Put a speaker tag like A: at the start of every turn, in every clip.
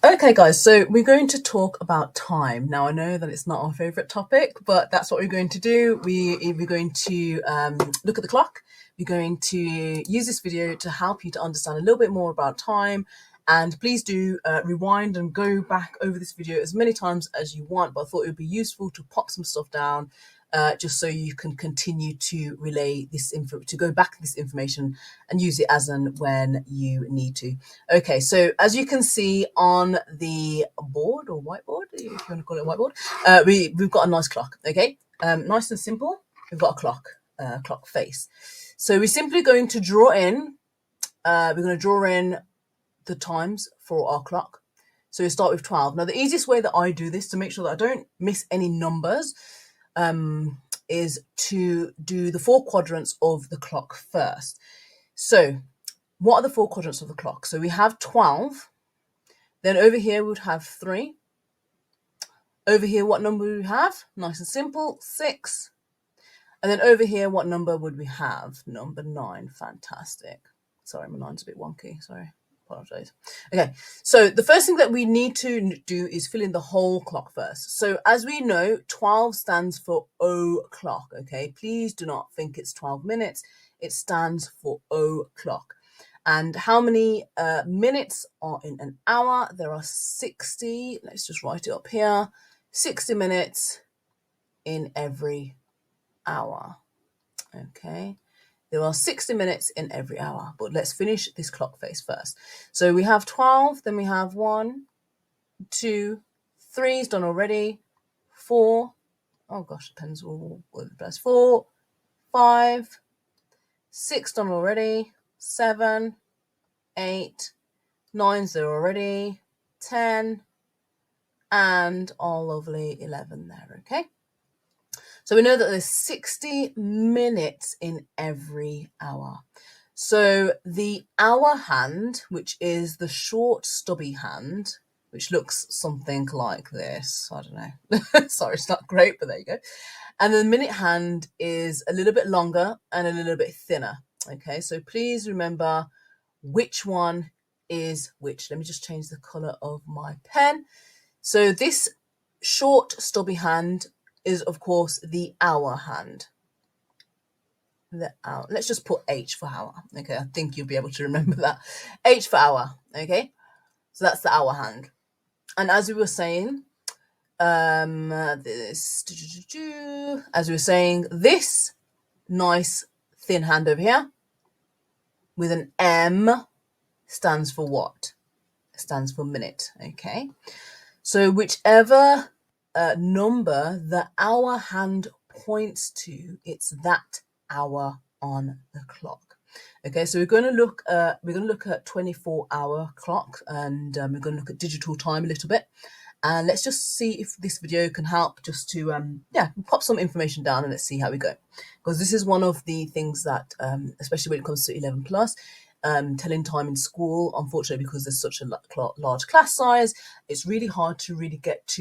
A: Okay, guys, so we're going to talk about time. Now, I know that it's not our favorite topic, but that's what we're going to do. We're going to look at the clock. We're going to use this video to help you to understand a little bit more about time. And please do rewind and go back over this video as many times as you want. But I thought it would be useful to pop some stuff down just so you can continue to relay this info, to go back to this information and use it as and when you need to. Okay, so as you can see on the board or whiteboard, if you want to call it a whiteboard, we've got a nice clock. Okay, nice and simple. We've got a clock face. So we're simply going to draw in. We're going to draw in the times for our clock. So we start with 12. Now, the easiest way that I do this to make sure that I don't miss any numbers is to do the 4 quadrants of the clock first. So what are the 4 quadrants of the clock? So we have 12. Then over here we would have 3. Over here, what number would we have? Nice and simple, 6. And then over here, what number would we have? Number 9. Fantastic. Sorry, my 9's a bit wonky. Sorry. Apologize. Okay, so the first thing that we need to do is fill in the whole clock first. So as we know, 12 stands for o'clock. Okay, please do not think it's 12 minutes. It stands for o'clock. And how many minutes are in an hour? There are 60. Let's just write it up here. 60 minutes in every hour. Okay. There are 60 minutes in every hour, but let's finish this clock face first. So we have 12, then we have 1, 2, 3 is done already, 4, oh gosh, the pen's all over the place, 4, 5, 6 done already, 7, 8, 9's there already, 10, and our lovely 11 there, okay? So we know that there's 60 minutes in every hour. So the hour hand, which is the short stubby hand, which looks something like this. I don't know. Sorry, it's not great, but there you go. And the minute hand is a little bit longer and a little bit thinner. Okay, so please remember which one is which. Let me just change the color of my pen. So this short stubby hand is, of course, the hour hand. The hour. Let's just put H for hour. Okay, I think you'll be able to remember that. H for hour. Okay, so that's the hour hand. And as we were saying, this nice thin hand over here with an M stands for what? It stands for minute. Okay, so whichever number the hour hand points to, it's that hour on the clock. Okay, so we're going to look at 24-hour clock, and we're going to look at digital time a little bit, and let's just see if this video can help just to pop some information down, and let's see how we go, because this is one of the things that especially when it comes to 11 plus, telling time in school, unfortunately, because there's such a large class size, it's really hard to really get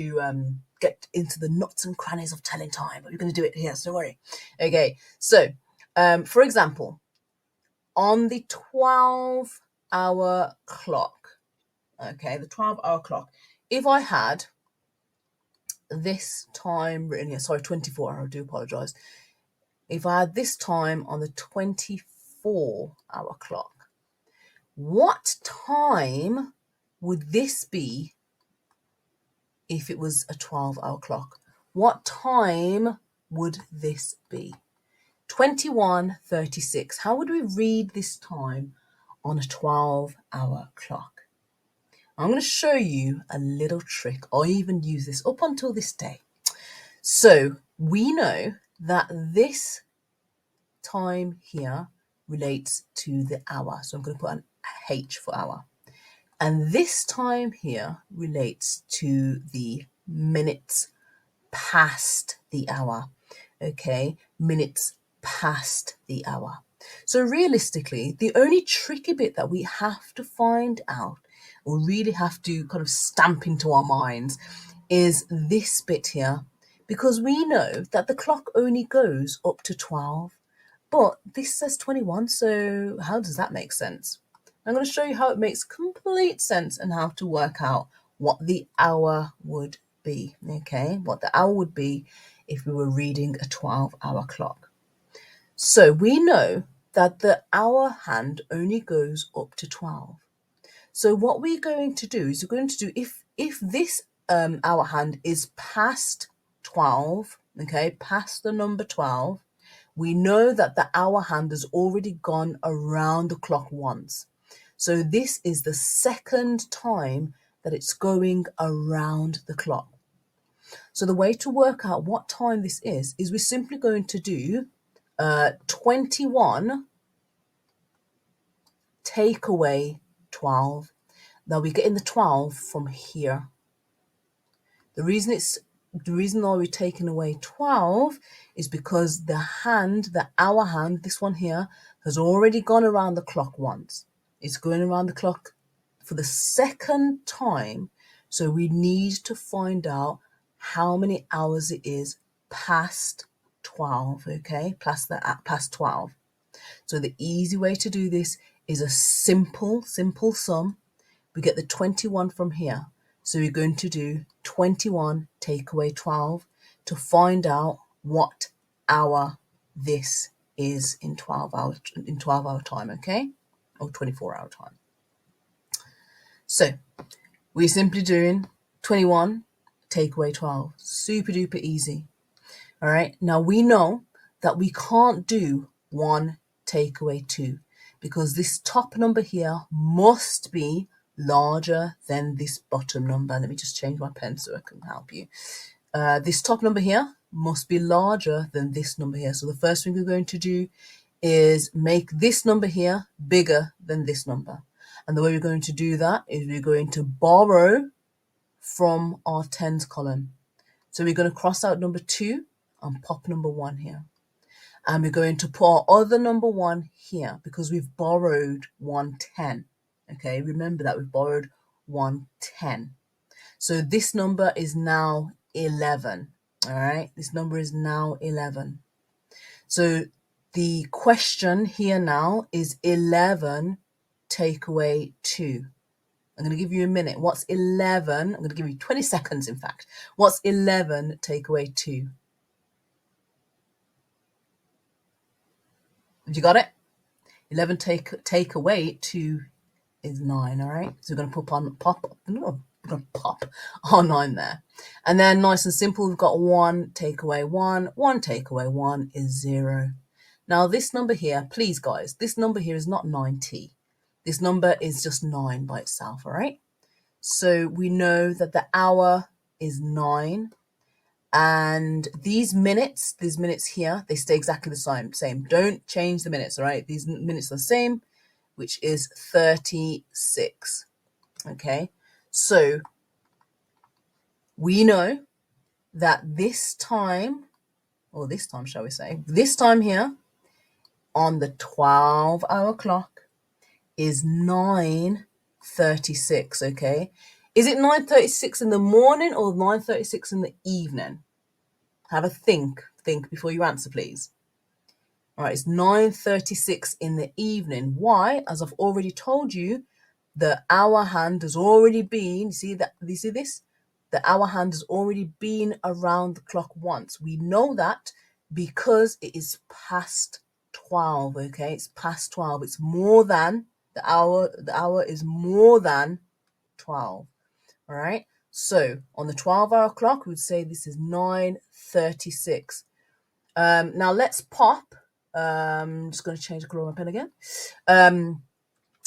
A: into the nuts and crannies of telling time, but we're going to do it here, so don't worry. Okay, so for example, on the 12-hour clock, okay, the 12-hour clock, if I had this time written here, sorry, 24-hour, I do apologize. If I had this time on the 24-hour clock, what time would this be if it was a 12-hour clock? What time would this be? 21:36. How would we read this time on a 12-hour clock? I'm going to show you a little trick. I even use this up until this day. So we know that this time here relates to the hour. So I'm going to put an H for hour. And this time here relates to the minutes past the hour. Okay, minutes past the hour. So realistically, the only tricky bit that we have to find out, or really have to kind of stamp into our minds, is this bit here, because we know that the clock only goes up to 12, but this says 21, so how does that make sense? I'm going to show you how it makes complete sense and how to work out what the hour would be, okay? What the hour would be if we were reading a 12-hour clock. So we know that the hour hand only goes up to 12. So what we're going to do is we're going to do, if this hour hand is past 12, okay, past the number 12, we know that the hour hand has already gone around the clock once. So this is the second time that it's going around the clock. So the way to work out what time this is we're simply going to do 21 take away 12. Now we're getting the 12 from here. The reason why we're taking away 12 is because the hour hand, this one here, has already gone around the clock once. It's going around the clock for the second time. So we need to find out how many hours it is past 12, okay? Past 12. So the easy way to do this is a simple sum. We get the 21 from here. So we're going to do 21 take away 12 to find out what hour this is in 12 hour time, okay? Or 24-hour time. So we're simply doing 21 take away 12. Super duper easy. All right. Now we know that we can't do 1 take away 2 because this top number here must be larger than this bottom number. Let me just change my pen so I can help you. This top number here must be larger than this number here. So the first thing we're going to do is make this number here bigger than this number. And the way we're going to do that is we're going to borrow from our tens column. So we're going to cross out number 2 and pop number 1 here. And we're going to put our other number 1 here because we've borrowed 110. Okay, remember that we've borrowed 110. So this number is now 11. All right, this number is now 11. So the question here now is 11 take away 2. I'm going to give you a minute. What's 11? I'm going to give you 20 seconds, in fact. What's 11 take away 2? Have you got it? 11 take away 2 is 9, all right? So we're going to pop our 9 there. And then nice and simple, we've got 1 take away 1. 1 take away 1 is 0. Now this number here, please guys, this number here is not 90. This number is just 9 by itself, all right? So we know that the hour is 9. And these minutes here, they stay exactly the same. Don't change the minutes, all right? These minutes are the same, which is 36, okay? So we know that this time shall we say, this time here on the 12-hour clock is 9:36, okay? Is it 9:36 in the morning or 9:36 in the evening? Have a think before you answer, please. All right, it's 9:36 in the evening. Why? As I've already told you, the hour hand has already been, you see this? The hour hand has already been around the clock once. We know that because it is past 12, okay? It's past 12. It's more than the hour. The hour is more than 12, all right? So on the 12-hour clock, we would say this is 9:36. Now let's pop. I'm just going to change the color of my pen again.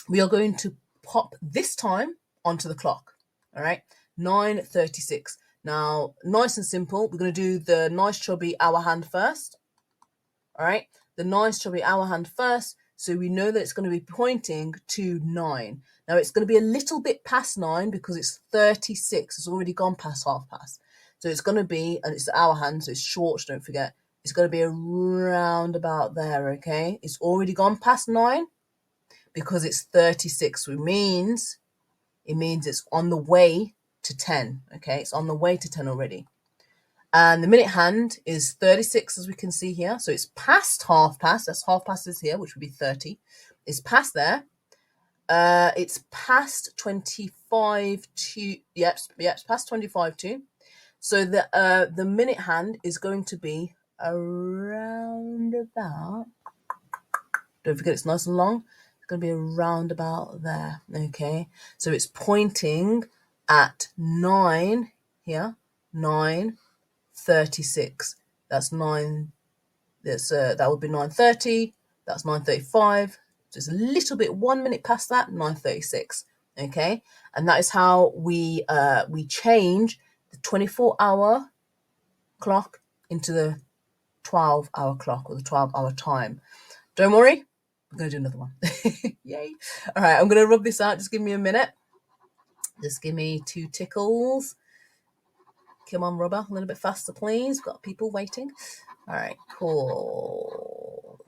A: We are going to pop this time onto the clock. All right, 9:36. Now, nice and simple. We're going to do the nice chubby hour hand first. All right, the nice chubby hour hand first. So we know that it's going to be pointing to 9. Now it's going to be a little bit past 9 because it's 36. It's already gone past half past. So it's going to be, and it's the hour hand, so it's short, don't forget. It's going to be around about there, okay? It's already gone past 9 because it's 36. It means it's on the way to 10, okay? It's on the way to 10 already. And the minute hand is 36, as we can see here. So it's past half past. That's half past is here, which would be 30. It's past there. It's past 25 to, yep, it's past 25 to. So the minute hand is going to be around about, don't forget it's nice and long, it's going to be around about there, okay? So it's pointing at 9 here, 9:36. That's 9, that would be 9:30, that's 9:35, just a little bit, 1 minute past that, 9:36, okay? And that is how we change the 24-hour clock into the 12-hour clock, or the 12-hour time. Don't worry, we're going to do another one. Yay. All right, I'm going to rub this out. Just give me a minute. Just give me 2 tickles. Come on, rubber, a little bit faster, please. We've got people waiting. All right, cool.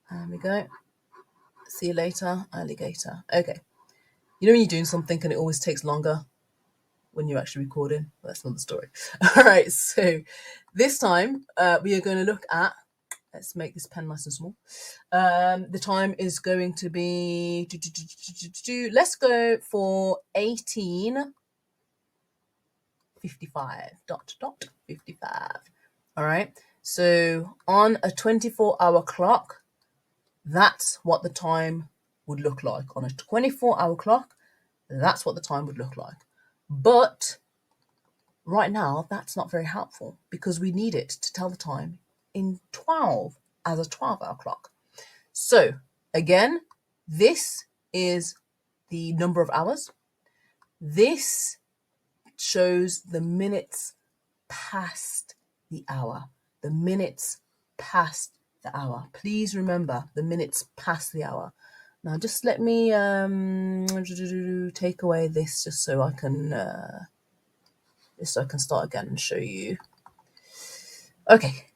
A: There we go. See you later, alligator. Okay. You know when you're doing something and it always takes longer when you're actually recording? Well, that's another story. All right, so this time we are going to look at, let's make this pen nice and small. The time is going to be, let's go for 18:55, dot, 55. All right, so on a 24-hour clock, that's what the time would look like. On a 24-hour clock, that's what the time would look like. But right now, that's not very helpful because we need it to tell the time in 12 as a 12-hour clock. So again, this is the number of hours. This shows the minutes past the hour. The minutes past the hour. Please remember the minutes past the hour. Now just let me take away this just so I can start again and show you. Okay,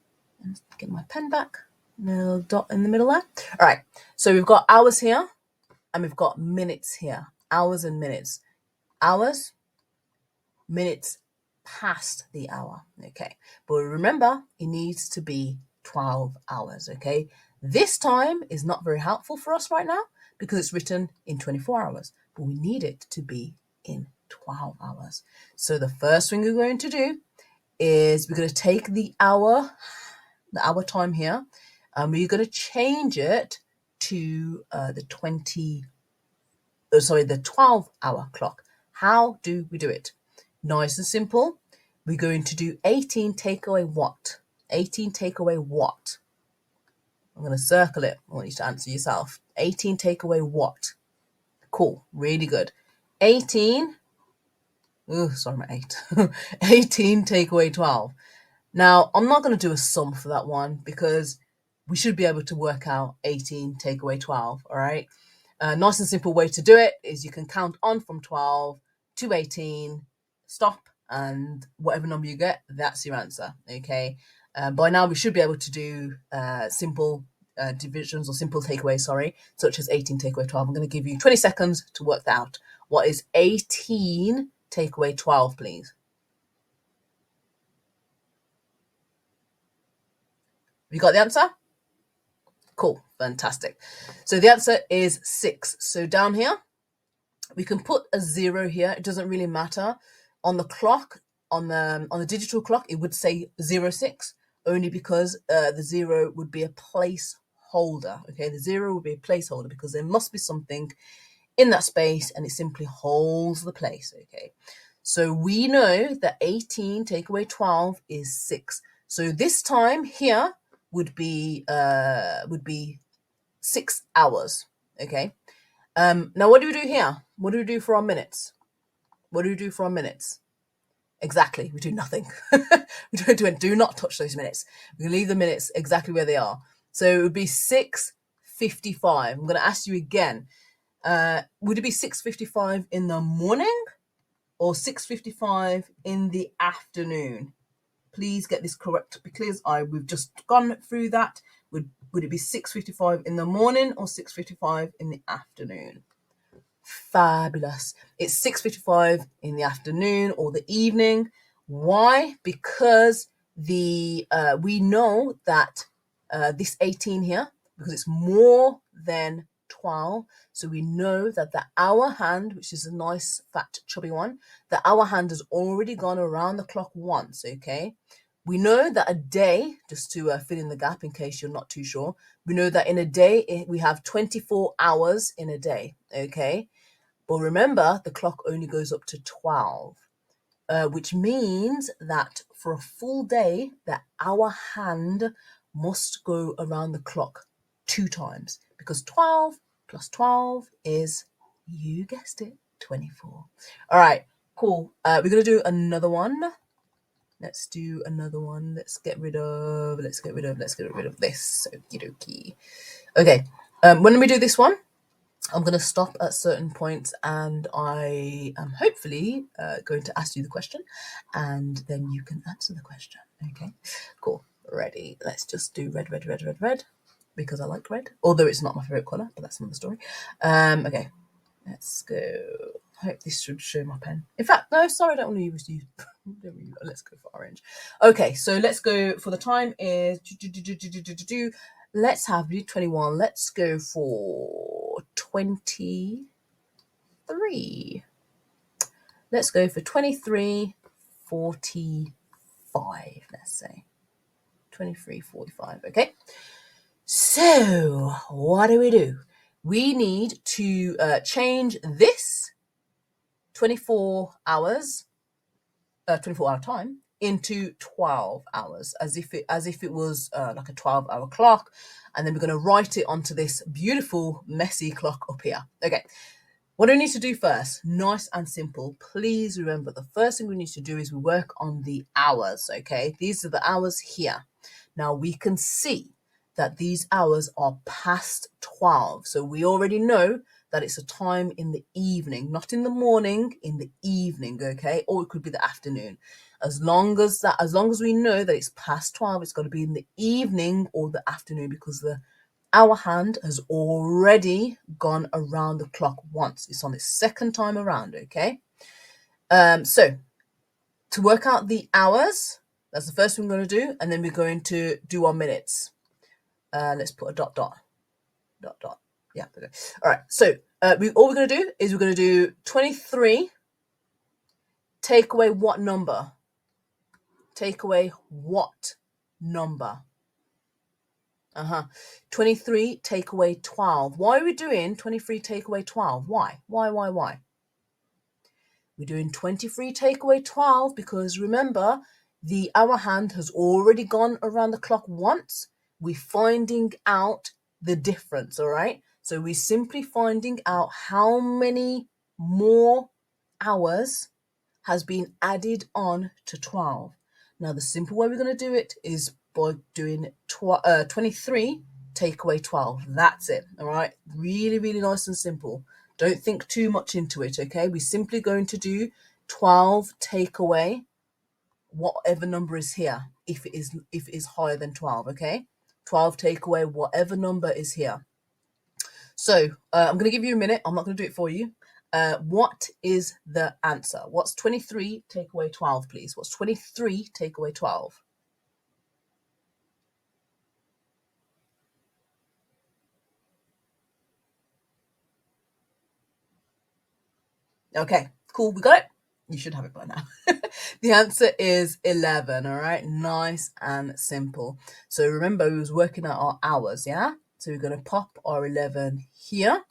A: let's get my pen back. Little dot in the middle there. All right, so we've got hours here and we've got minutes here. Hours and minutes. Hours, minutes past the hour. Okay, but remember, it needs to be 12 hours. Okay, this time is not very helpful for us right now because it's written in 24 hours, but we need it to be in 12 hours. So the first thing we're going to do is we're going to take the hour time here, and we're going to change it to the 12-hour clock. How do we do it? Nice and simple. We're going to do 18 take away what? 18 take away what? I'm going to circle it. I want you to answer yourself. 18 take away what? Cool. Really good. 18. Oh, sorry, my 8. 18 take away 12. Now, I'm not going to do a sum for that one because we should be able to work out 18 take away 12. All right. Nice and simple way to do it is you can count on from 12 to 18, stop, and whatever number you get, that's your answer. Okay. By now we should be able to do simple divisions or simple takeaways, such as 18 take away 12. I'm going to give you 20 seconds to work that out. What is 18 take away 12, please? You got the answer? Cool, fantastic. So the answer is 6. So down here, we can put a 0 here. It doesn't really matter. On the clock, on the digital clock, it would say 06, only because the 0 would be a placeholder. Okay, the 0 would be a placeholder because there must be something in that space and it simply holds the place. Okay, so we know that 18 take away 12 is 6. So this time here would be 6 hours. Okay. Now what do we do here? What do we do for our minutes? What do we do for our minutes? Exactly, we do nothing. Do not touch those minutes. We can leave the minutes exactly where they are. So it would be 6:55. I'm going to ask you again. Would it be 6:55 in the morning or 6:55 in the afternoon? Please get this correct because we've just gone through that. Would it be 6:55 in the morning or 6:55 in the afternoon? Fabulous. It's 6:55 in the afternoon or the evening. Why? Because we know that this 18 here, because it's more than 12. So we know that the hour hand, which is a nice fat chubby one, the hour hand has already gone around the clock once, okay? We know that a day, just to fill in the gap in case you're not too sure, we know that in a day, we have 24 hours in a day, okay? But remember, the clock only goes up to 12, which means that for a full day, the hour hand must go around the clock 2 times, because 12 plus 12 is, you guessed it, 24. All right, cool. We're going to do another one. Let's do another one. Let's get rid of this. Okie dokie. Okay. When we do this one, I'm going to stop at certain points and I am hopefully going to ask you the question and then you can answer the question. Okay, cool. Ready. Let's just do red, because I like red. Although it's not my favorite color, but that's another story. Okay, let's go. I hope this should show my pen. In fact, no, sorry, I don't want to use. Let's go for orange. Okay, so let's go for the time is. Let's have 21. Let's go for 23. Let's go for 23:45. Let's say 23:45. Okay. So what do? We need to change this 24 hours, 24-hour time into 12 hours, as if it was like a 12-hour clock, and then we're going to write it onto this beautiful messy clock up here. Okay, what do we need to do first? Nice and simple. Please remember, the first thing we need to do is we work on the hours. Okay, these are the hours here. Now we can see that these hours are past 12, so we already know that it's a time in the evening, not in the morning, in the evening, okay? Or it could be the afternoon. As long as we know that it's past 12, it's got to be in the evening or the afternoon, because the hour hand has already gone around the clock once. It's on its second time around, okay? So to work out the hours, that's the first thing we're going to do, and then we're going to do our minutes. Let's put a dot. Yeah, okay. All right, so all we're going to do is we're going to do 23, take away what number? Take away what number? 23, take away 12. Why are we doing 23, take away 12? Why? We're doing 23, take away 12 because remember, the hour hand has already gone around the clock once. We're finding out the difference, all right? So we're simply finding out how many more hours has been added on to 12. Now, the simple way we're going to do it is by doing 23, take away 12. That's it, all right? Really, really nice and simple. Don't think too much into it, okay? We're simply going to do 12, take away whatever number is here, if it is higher than 12, okay? 12, take away whatever number is here. So I'm going to give you a minute. I'm not going to do it for you. What is the answer? What's 23 take away 12, please? What's 23 take away 12? Okay, cool. We got it. You should have it by now. The answer is 11, all right? Nice and simple. So remember, we was working out our hours, yeah? So we're going to pop our 11 here.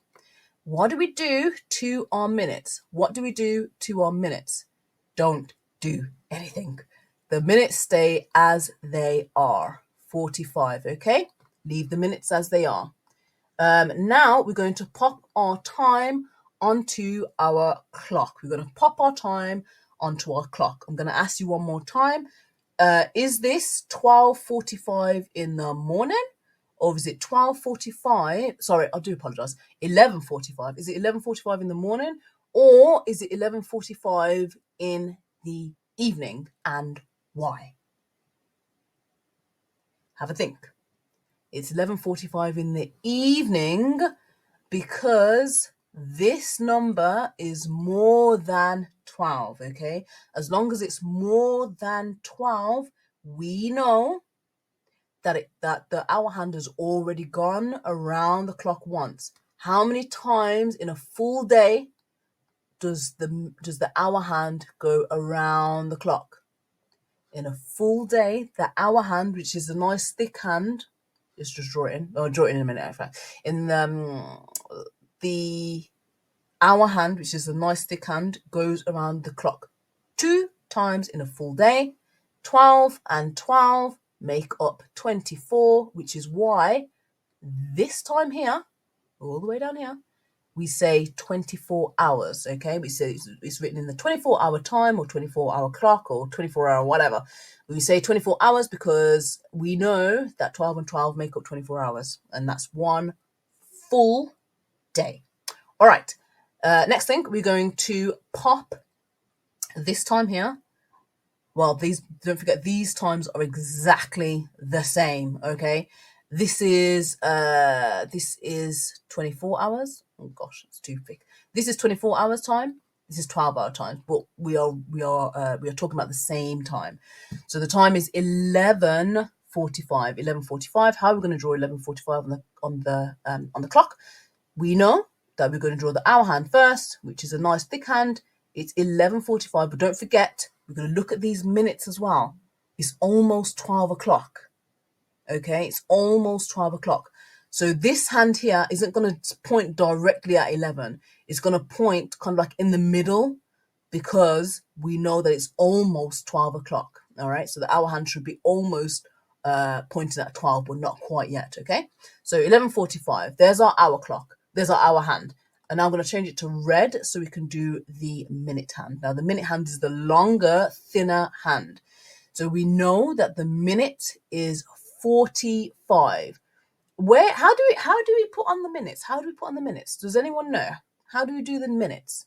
A: What do we do to our minutes? What do we do to our minutes? Don't do anything. The minutes stay as they are. 45, okay? Leave the minutes as they are. Now we're going to pop our time onto our clock. We're going to pop our time onto our clock. I'm going to ask you one more time. Is this 12:45 in the morning? Or is it 12:45? Sorry, I do apologize. 11:45. Is it 11:45 in the morning? Or is it 11:45 in the evening? And why? Have a think. It's 11:45 in the evening because this number is more than 12, okay? As long as it's more than 12, we know that the hour hand has already gone around the clock once. How many times in a full day does the hour hand go around the clock? In a full day, the hour hand, which is a nice thick hand, just draw it in. I'll draw it in a minute. In fact, in the hour hand, which is a nice thick hand, goes around the clock 2 times in a full day. 12 and 12 make up 24, which is why this time here, all the way down here, we say 24 hours, okay? We say it's written in the 24-hour time or 24-hour clock or 24-hour whatever. We say 24 hours because we know that 12 and 12 make up 24 hours, and that's one full day. All right, next thing, we're going to pop this time here. Well, don't forget, these times are exactly the same, okay? This is 24 hours. Oh gosh, it's too thick. This is 24 hours time. This is 12-hour time, but we are talking about the same time. So the time is 11:45. 11:45. How are we going to draw 11:45 on the clock? We know that we're going to draw the hour hand first, which is a nice thick hand. It's 11:45, but don't forget, we're going to look at these minutes as well. It's almost 12 o'clock. Okay, it's almost 12 o'clock. So this hand here isn't going to point directly at 11. It's going to point kind of like in the middle because we know that it's almost 12 o'clock. All right, so the hour hand should be almost pointing at 12, but not quite yet. Okay, so 11:45. There's our hour clock. There's our hour hand. And now I'm going to change it to red so we can do the minute hand. Now, the minute hand is the longer, thinner hand. So we know that the minute is 45. How do we put on the minutes? How do we put on the minutes? Does anyone know? How do we do the minutes?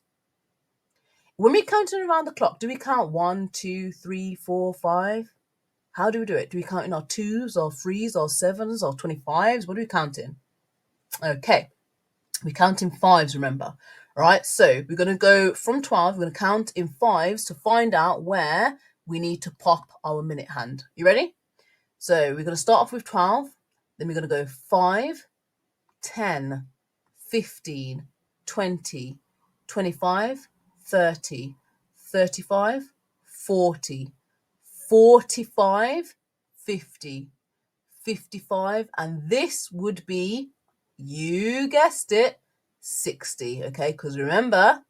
A: When we're counting around the clock, do we count 1, 2, 3, 4, 5? How do we do it? Do we count in our 2s or 3s or 7s or 25s? What are we counting? Okay, we count in 5s, remember. All right, so we're going to go from 12. We're going to count in 5s to find out where we need to pop our minute hand. You ready? So we're going to start off with 12. Then we're going to go 5, 10, 15, 20, 25, 30, 35, 40, 45, 50, 55, and this would be, you guessed it, 60, okay? Because remember,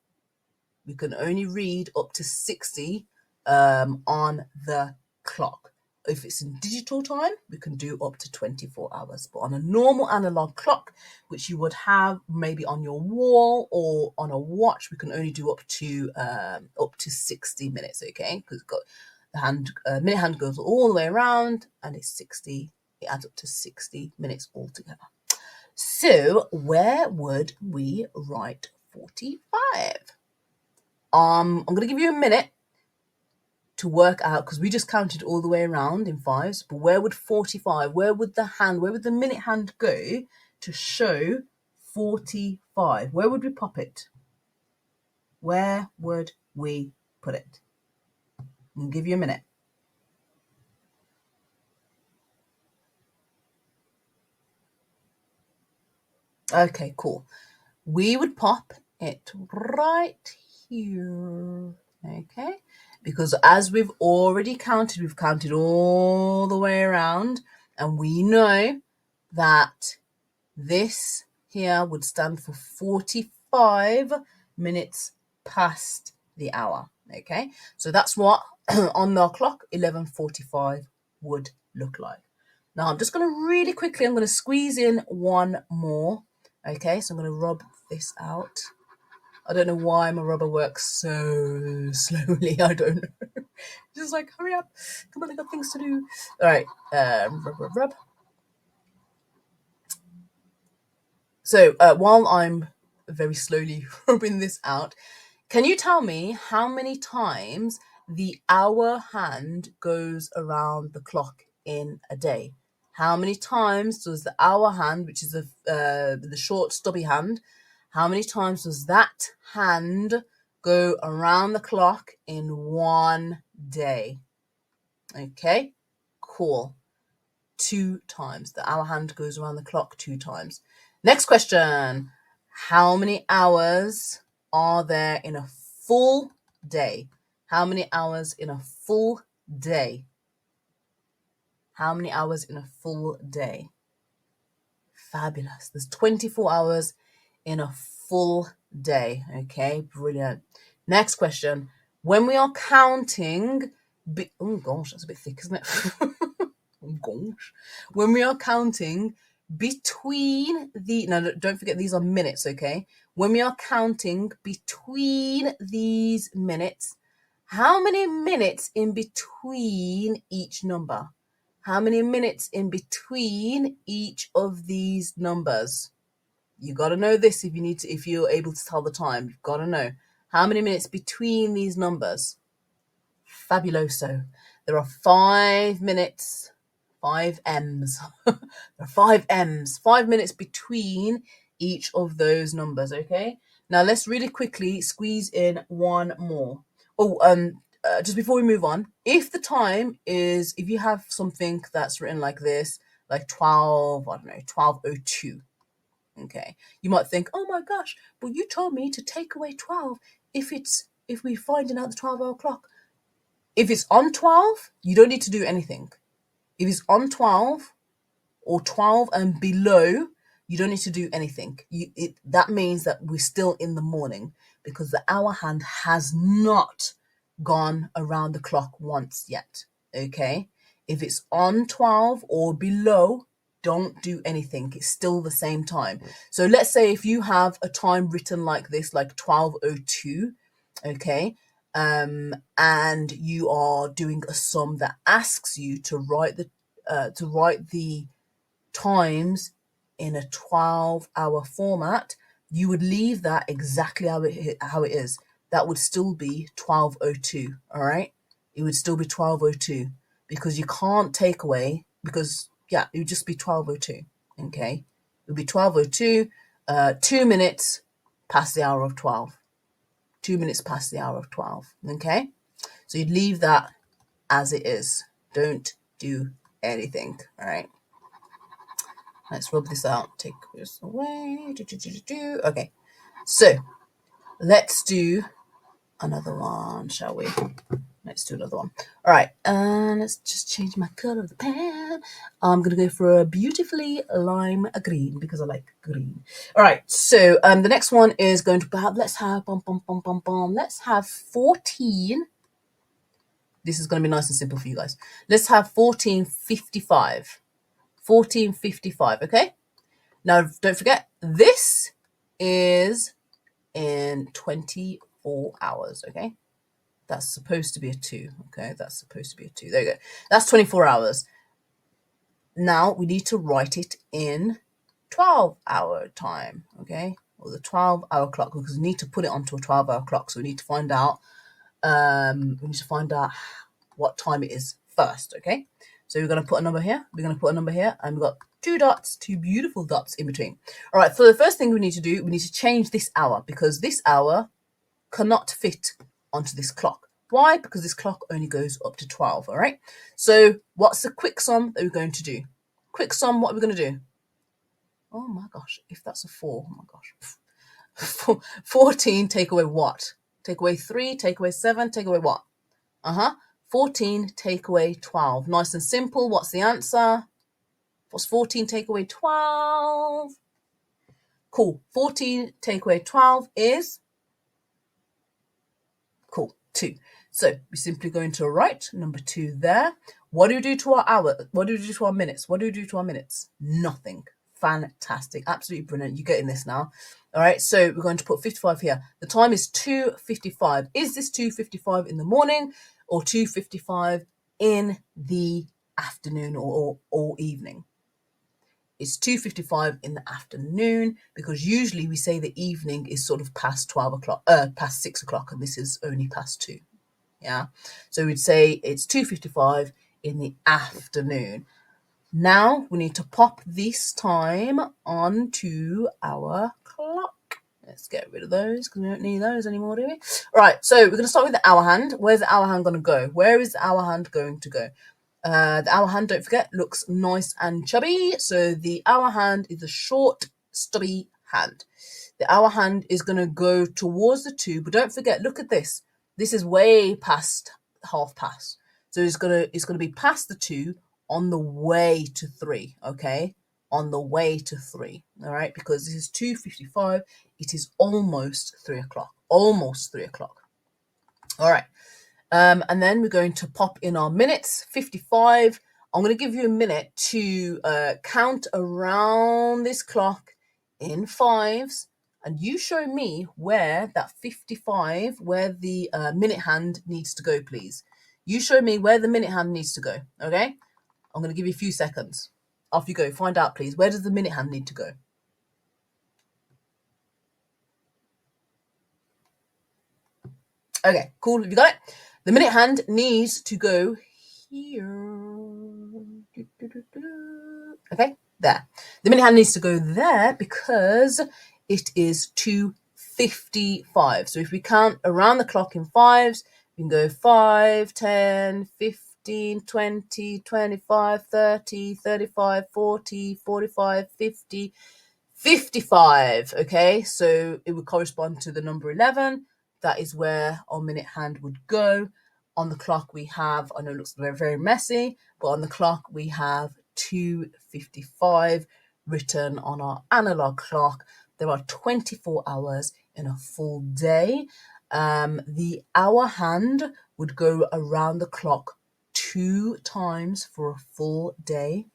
A: we can only read up to 60 on the clock. If it's in digital time, we can do up to 24 hours. But on a normal analog clock, which you would have maybe on your wall or on a watch, we can only do up to 60 minutes, okay? Because the minute hand goes all the way around, and it's 60. It adds up to 60 minutes altogether. So where would we write 45? I'm going to give you a minute to work out, because we just counted all the way around in 5s, but where would 45, where would the minute hand go to show 45? Where would we pop it? Where would we put it? I'll give you a minute. Okay, cool. We would pop it right here, okay? Because as we've already counted, we've counted all the way around, and we know that this here would stand for 45 minutes past the hour, okay? So that's what on the clock 11:45 would look like. Now I'm just going to really quickly, I'm going to squeeze in one more, okay? So I'm going to rub this out. I don't know why my rubber works so slowly. I don't know. Just like, hurry up. Come on, I got things to do. All right. Rub. So while I'm very slowly rubbing this out, can you tell me how many times the hour hand goes around the clock in a day? How many times does the hour hand, which is the short stubby hand, how many times does that hand go around the clock in one day? Okay, cool. 2 times. The hour hand goes around the clock 2 times. Next question. How many hours are there in a full day? How many hours in a full day? How many hours in a full day? Fabulous. There's 24 hours in a full day. Okay, brilliant. Next question. When we are counting, oh gosh, that's a bit thick, isn't it? Oh gosh. When we are counting between no, don't forget these are minutes, okay? When we are counting between these minutes, how many minutes in between each number? How many minutes in between each of these numbers? You got to know this if you're able to tell the time. You've got to know how many minutes between these numbers. Fabuloso. There are 5 minutes, 5 M's. There are 5 M's, 5 minutes between each of those numbers, okay? Now let's really quickly squeeze in one more. Just before we move on, if you have something that's written like this, like 12:02, okay, you might think, oh my gosh, but you told me to take away 12 if we finding out the 12-hour clock. If it's on 12, you don't need to do anything. If it's on 12 or 12 and below, you don't need to do anything. That means that we're still in the morning because the hour hand has not gone around the clock once yet, okay? If it's on 12 or below, don't do anything. It's still the same time. So let's say if you have a time written like this, like 12:02, okay, and you are doing a sum that asks you to write the times in a 12-hour format, you would leave that exactly how it is. That would still be 12:02, all right? It would still be 12:02 because you can't take away, because, yeah, it would just be 12:02, okay? It would be 12:02, 2 minutes past the hour of 12. 2 minutes past the hour of 12, okay? So you'd leave that as it is. Don't do anything, all right? Let's rub this out. Take this away. Okay, so let's do another one, shall we? Let's do another one. All right, let's just change my color of the pen. I'm gonna go for a beautifully lime green because I like green. All right, so the next one is going to have, let's have 14. This is going to be nice and simple for you guys. Let's have 14:55. 14:55, okay? Now, don't forget, this is in 24 hours, okay? That's supposed to be a 2, okay? That's supposed to be a 2. There you go. That's 24 hours. Now, we need to write it in 12-hour time, okay? Or the 12-hour clock, because we need to put it onto a 12-hour clock. So we need to find out what time it is first, okay? So we're going to put a number here, and we've got 2 dots, 2 beautiful dots in between. All right, so the first thing we need to do, we need to change this hour, because this hour cannot fit onto this clock. Why? Because this clock only goes up to 12, all right? So what's the quick sum that we're going to do? Quick sum, what are we going to do? Oh my gosh, if that's a 4, oh my gosh. 14, take away what? Take away 3, take away 7, take away what? 14, take away 12. Nice and simple. What's the answer? What's 14 take away 12? Cool. 14 take away 12 is? Cool. 2. So we're simply going to write number 2 there. What do we do to our hour? What do we do to our minutes? What do we do to our minutes? Nothing. Fantastic. Absolutely brilliant. You're getting this now. All right. So we're going to put 55 here. The time is 2:55. Is this 2:55 in the morning or 2:55 in the afternoon or evening? It's 2:55 in the afternoon, because usually we say the evening is sort of past 12 o'clock, past 6 o'clock, and this is only past 2. Yeah. So we'd say it's 2:55 in the afternoon. Now we need to pop this time onto our clock. Let's get rid of those because we don't need those anymore, do we? All right, so we're going to start with the hour hand. Where's the hour hand going to go? Where is the hour hand going to go? The hour hand, don't forget, looks nice and chubby. So the hour hand is a short, stubby hand. the hour hand is going to go towards the 2, but don't forget, look at this. This is way past half past. So it's going to be past the 2 on the way to 3, okay? On the way to 3, all right? Because this is 2:55, it is almost 3 o'clock, almost 3 o'clock. All right, and then we're going to pop in our minutes, 55. I'm going to give you a minute to count around this clock in 5s, and you show me where that 55, where the minute hand needs to go, please. You show me where the minute hand needs to go, okay? I'm going to give you a few seconds. Off you go. Find out, please. Where does the minute hand need to go? Okay, cool. Have you got it? The minute hand needs to go here. Okay, there. The minute hand needs to go there because it is 2:55. So if we count around the clock in 5s, we can go 5, 10, 15, 20, 25, 30, 35, 40, 45, 50, 55. Okay, so it would correspond to the number 11. That is where our minute hand would go. On the clock we have, I know it looks very, very messy, but on the clock we have 2:55 written on our analog clock. There are 24 hours in a full day. The hour hand would go around the clock 2 times for a full day.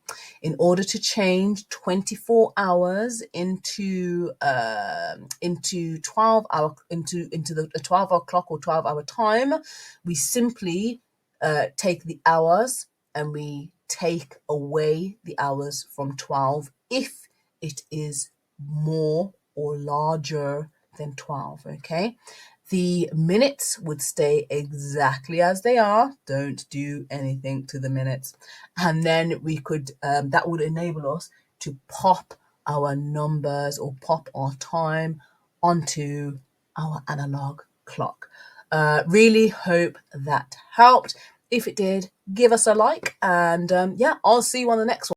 A: In order to change 24 hours into 12-hour into the 12-hour clock or 12-hour time, we simply take the hours and we take away the hours from 12 if it is more or larger than 12. Okay, the minutes would stay exactly as they are. Don't do anything to the minutes. And then we could, that would enable us to pop our numbers or pop our time onto our analog clock. Really hope that helped. If it did, give us a like, and yeah, I'll see you on the next one.